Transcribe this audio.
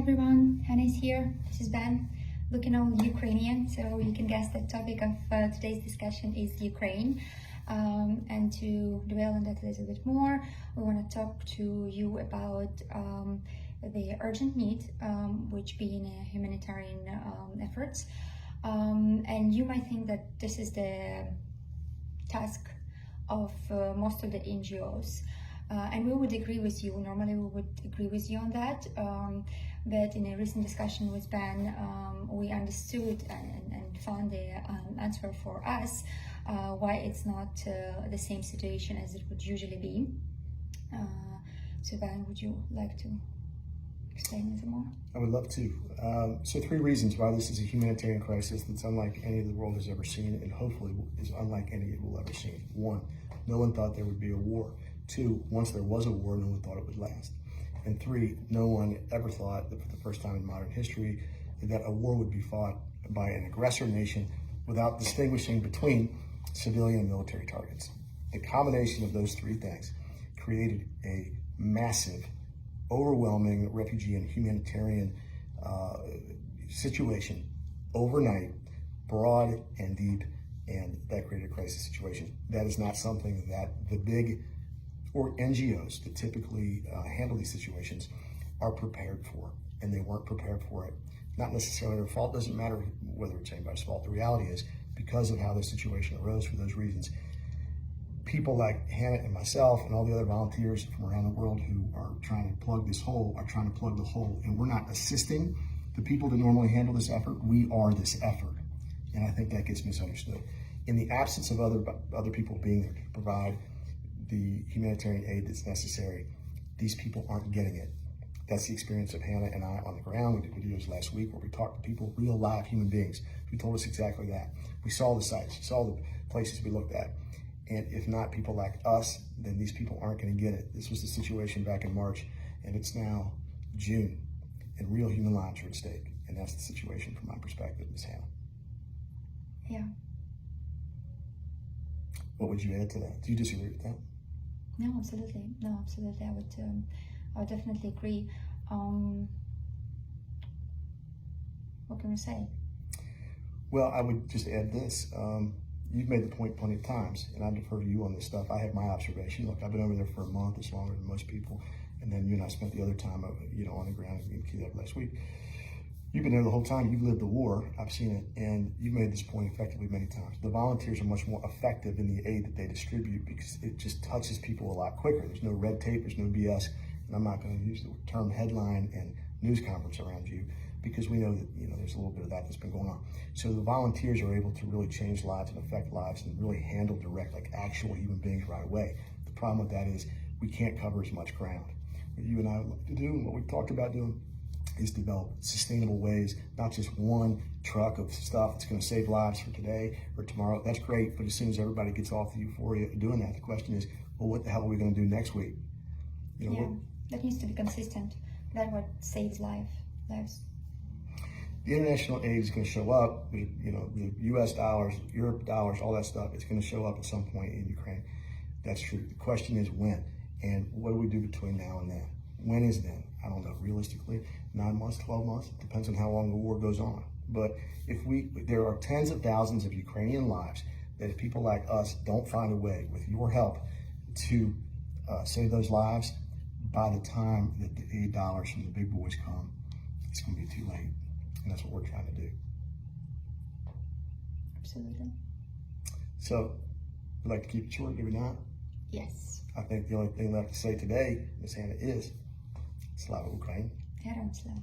everyone, Hanna is here. This is Ben, looking all Ukrainian, so you can guess the topic of today's discussion is Ukraine. And to dwell on that a little bit more, we want to talk to you about the urgent need, which being a humanitarian efforts. And you might think that this is the task of most of the NGOs. And we would agree with you. Normally we would agree with you on that. But in a recent discussion with Ben, we understood and found the answer for us why it's not the same situation as it would usually be. So Ben, would you like to explain it more? I would love to. So 3 reasons why this is a humanitarian crisis that's unlike any the world has ever seen, and hopefully is unlike any it will ever see. 1, no one thought there would be a war. 2, once there was a war, no one thought it would last. And 3, no one ever thought that for the first time in modern history that a war would be fought by an aggressor nation without distinguishing between civilian and military targets. The combination of those 3 things created a massive, overwhelming refugee and humanitarian situation overnight, broad and deep, and that created a crisis situation. That is not something that the big or NGOs that typically handle these situations are prepared for, and they weren't prepared for it. Not necessarily their fault, doesn't matter whether it's anybody's fault. The reality is, because of how the situation arose for those reasons, people like Hanna and myself and all the other volunteers from around the world who are trying to plug this hole are trying to plug the hole, and we're not assisting the people that normally handle this effort. We are this effort, and I think that gets misunderstood. In the absence of other people being there to provide the humanitarian aid that's necessary, these people aren't getting it. That's the experience of Hanna and I on the ground. We did videos last week where we talked to people, real live human beings, who told us exactly that. We saw the sites, we saw the places we looked at. And if not people like us, then these people aren't going to get it. This was the situation back in March, and it's now June, and real human lives are at stake. And that's the situation from my perspective, Ms. Hanna. Yeah. What would you add to that? Do you disagree with that? No, absolutely. No, absolutely. I would definitely agree. What can we say? Well, I would just add this. You've made the point plenty of times, and I defer to you on this stuff. I have my observation. Look, I've been over there for a month. It's longer than most people. And then you and I spent the other time, on the ground in Kiev last week. You've been there the whole time. You've lived the war. I've seen it, and you've made this point effectively many times. The volunteers are much more effective in the aid that they distribute because it just touches people a lot quicker. There's no red tape. There's no BS. And I'm not going to use the term headline and news conference around you because we know that there's a little bit of that that's been going on. So the volunteers are able to really change lives and affect lives and really handle direct, like actual human beings right away. The problem with that is we can't cover as much ground. What you and I would like to do, and what we've talked about doing, is develop sustainable ways, not just one truck of stuff that's going to save lives for today or tomorrow. That's great, but as soon as everybody gets off the euphoria of doing that, the question is, well, what the hell are we going to do next week? That needs to be consistent. That's what saves lives. The international aid is going to show up. The U.S. dollars, Europe dollars, all that stuff. It's going to show up at some point in Ukraine. That's true. The question is when, and what do we do between now and then? When is then? I don't know. Realistically, 9 months, 12 months. It depends on how long the war goes on. But there are tens of thousands of Ukrainian lives that if people like us don't find a way, with your help, to save those lives, by the time that the aid dollars from the big boys come, it's going to be too late. And that's what we're trying to do. Absolutely. So, we'd like to keep it short, do we not? Yes. I think the only thing left to say today, Ms. Hanna, is Slava Ukraine. Heron Slava.